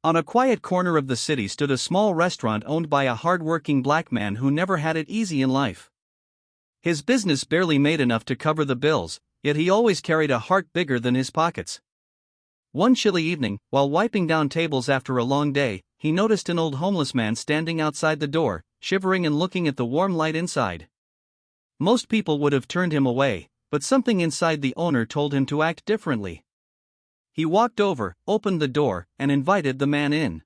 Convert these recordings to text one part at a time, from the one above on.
On a quiet corner of the city stood a small restaurant owned by a hard-working black man who never had it easy in life. His business barely made enough to cover the bills, yet he always carried a heart bigger than his pockets. One chilly evening, while wiping down tables after a long day, he noticed an old homeless man standing outside the door, shivering and looking at the warm light inside. Most people would have turned him away, but something inside the owner told him to act differently. He walked over, opened the door, and invited the man in.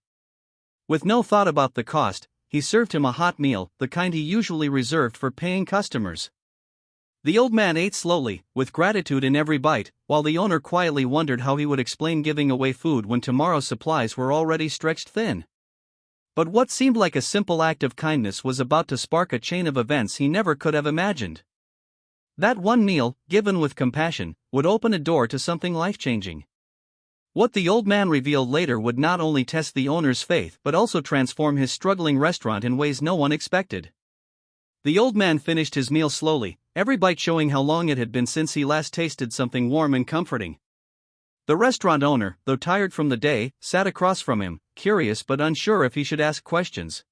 With no thought about the cost, he served him a hot meal, the kind he usually reserved for paying customers. The old man ate slowly, with gratitude in every bite, while the owner quietly wondered how he would explain giving away food when tomorrow's supplies were already stretched thin. But what seemed like a simple act of kindness was about to spark a chain of events he never could have imagined. That one meal, given with compassion, would open a door to something life-changing. What the old man revealed later would not only test the owner's faith but also transform his struggling restaurant in ways no one expected. The old man finished his meal slowly, every bite showing how long it had been since he last tasted something warm and comforting. The restaurant owner, though tired from the day, sat across from him, curious but unsure if he should ask questions.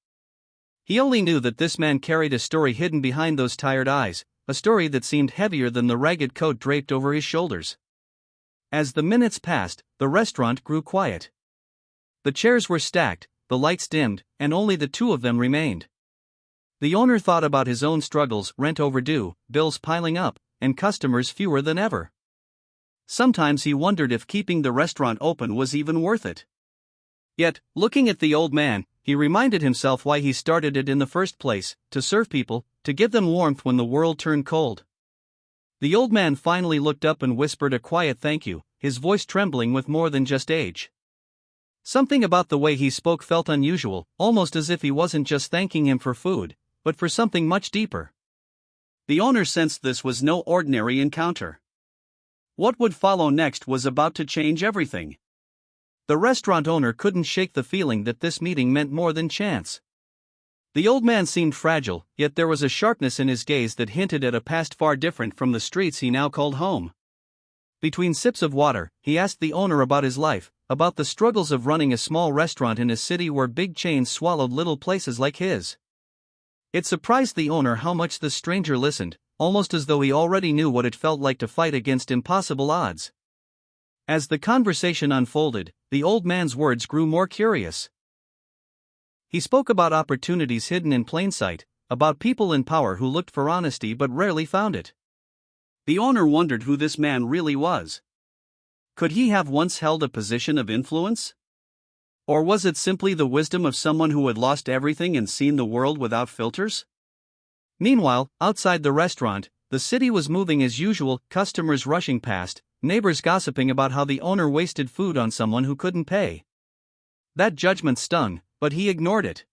He only knew that this man carried a story hidden behind those tired eyes, a story that seemed heavier than the ragged coat draped over his shoulders. As the minutes passed, the restaurant grew quiet. The chairs were stacked, the lights dimmed, and only the two of them remained. The owner thought about his own struggles, rent overdue, bills piling up, and customers fewer than ever. Sometimes he wondered if keeping the restaurant open was even worth it. Yet, looking at the old man, he reminded himself why he started it in the first place: to serve people, to give them warmth when the world turned cold. The old man finally looked up and whispered a quiet thank you, his voice trembling with more than just age. Something about the way he spoke felt unusual, almost as if he wasn't just thanking him for food, but for something much deeper. The owner sensed this was no ordinary encounter. What would follow next was about to change everything. The restaurant owner couldn't shake the feeling that this meeting meant more than chance. The old man seemed fragile, yet there was a sharpness in his gaze that hinted at a past far different from the streets he now called home. Between sips of water, he asked the owner about his life, about the struggles of running a small restaurant in a city where big chains swallowed little places like his. It surprised the owner how much the stranger listened, almost as though he already knew what it felt like to fight against impossible odds. As the conversation unfolded, the old man's words grew more curious. He spoke about opportunities hidden in plain sight, about people in power who looked for honesty but rarely found it. The owner wondered who this man really was. Could he have once held a position of influence? Or was it simply the wisdom of someone who had lost everything and seen the world without filters? Meanwhile, outside the restaurant, the city was moving as usual, customers rushing past, neighbors gossiping about how the owner wasted food on someone who couldn't pay. That judgment stung, but he ignored it.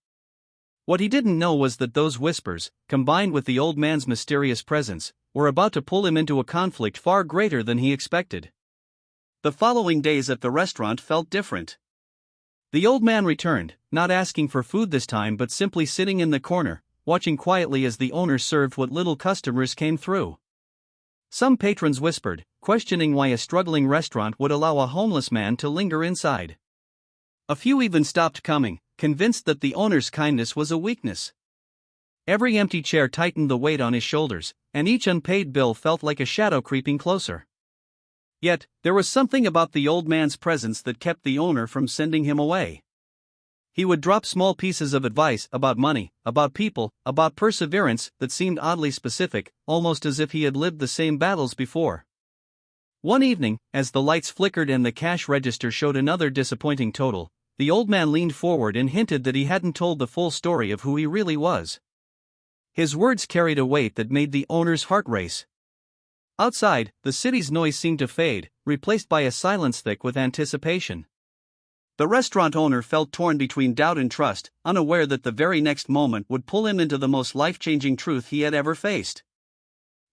What he didn't know was that those whispers, combined with the old man's mysterious presence, were about to pull him into a conflict far greater than he expected. The following days at the restaurant felt different. The old man returned, not asking for food this time but simply sitting in the corner, watching quietly as the owner served what little customers came through. Some patrons whispered, questioning why a struggling restaurant would allow a homeless man to linger inside. A few even stopped coming, convinced that the owner's kindness was a weakness. Every empty chair tightened the weight on his shoulders, and each unpaid bill felt like a shadow creeping closer. Yet, there was something about the old man's presence that kept the owner from sending him away. He would drop small pieces of advice about money, about people, about perseverance that seemed oddly specific, almost as if he had lived the same battles before. One evening, as the lights flickered and the cash register showed another disappointing total, the old man leaned forward and hinted that he hadn't told the full story of who he really was. His words carried a weight that made the owner's heart race. Outside, the city's noise seemed to fade, replaced by a silence thick with anticipation. The restaurant owner felt torn between doubt and trust, unaware that the very next moment would pull him into the most life-changing truth he had ever faced.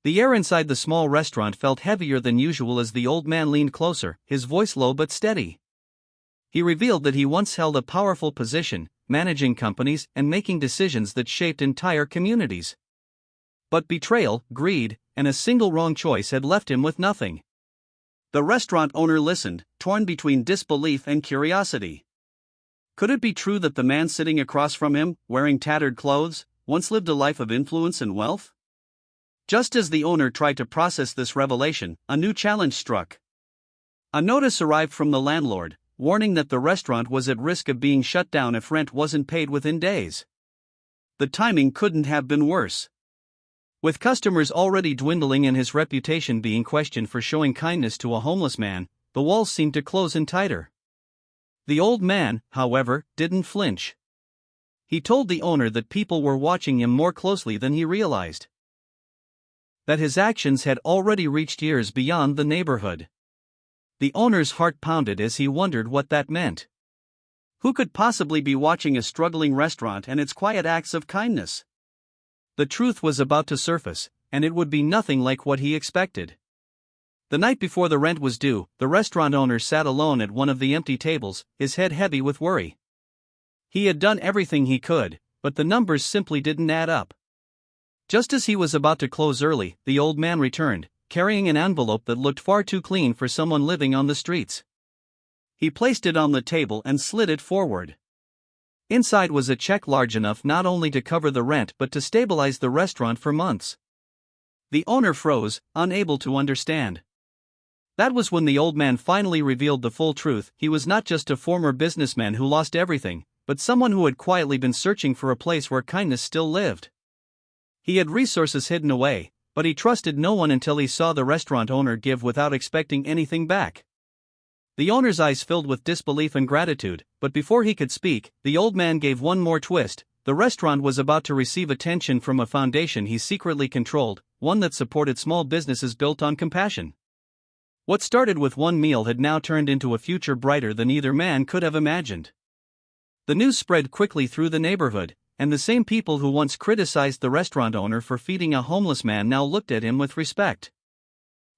The air inside the small restaurant felt heavier than usual as the old man leaned closer, his voice low but steady. He revealed that he once held a powerful position, managing companies and making decisions that shaped entire communities. But betrayal, greed, and a single wrong choice had left him with nothing. The restaurant owner listened, torn between disbelief and curiosity. Could it be true that the man sitting across from him, wearing tattered clothes, once lived a life of influence and wealth? Just as the owner tried to process this revelation, a new challenge struck. A notice arrived from the landlord, warning that the restaurant was at risk of being shut down if rent wasn't paid within days. The timing couldn't have been worse. With customers already dwindling and his reputation being questioned for showing kindness to a homeless man, the walls seemed to close in tighter. The old man, however, didn't flinch. He told the owner that people were watching him more closely than he realized. That his actions had already reached ears beyond the neighborhood. The owner's heart pounded as he wondered what that meant. Who could possibly be watching a struggling restaurant and its quiet acts of kindness? The truth was about to surface, and it would be nothing like what he expected. The night before the rent was due, the restaurant owner sat alone at one of the empty tables, his head heavy with worry. He had done everything he could, but the numbers simply didn't add up. Just as he was about to close early, the old man returned, carrying an envelope that looked far too clean for someone living on the streets. He placed it on the table and slid it forward. Inside was a check large enough not only to cover the rent but to stabilize the restaurant for months. The owner froze, unable to understand. That was when the old man finally revealed the full truth. He was not just a former businessman who lost everything, but someone who had quietly been searching for a place where kindness still lived. He had resources hidden away, but he trusted no one until he saw the restaurant owner give without expecting anything back. The owner's eyes filled with disbelief and gratitude, but before he could speak, the old man gave one more twist. The restaurant was about to receive attention from a foundation he secretly controlled, one that supported small businesses built on compassion. What started with one meal had now turned into a future brighter than either man could have imagined. The news spread quickly through the neighborhood, and the same people who once criticized the restaurant owner for feeding a homeless man now looked at him with respect.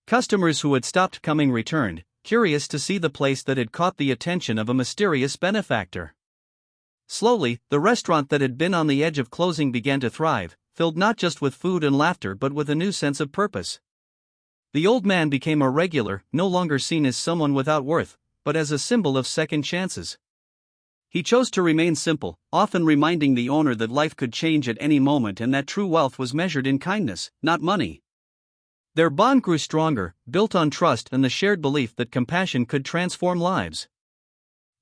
Customers who had stopped coming returned, curious to see the place that had caught the attention of a mysterious benefactor. Slowly, the restaurant that had been on the edge of closing began to thrive, filled not just with food and laughter but with a new sense of purpose. The old man became a regular, no longer seen as someone without worth, but as a symbol of second chances. He chose to remain simple, often reminding the owner that life could change at any moment and that true wealth was measured in kindness, not money. Their bond grew stronger, built on trust and the shared belief that compassion could transform lives.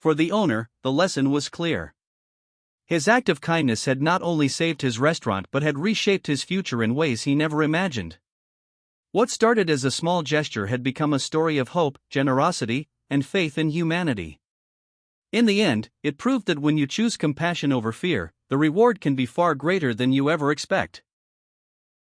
For the owner, the lesson was clear. His act of kindness had not only saved his restaurant but had reshaped his future in ways he never imagined. What started as a small gesture had become a story of hope, generosity, and faith in humanity. In the end, it proved that when you choose compassion over fear, the reward can be far greater than you ever expect.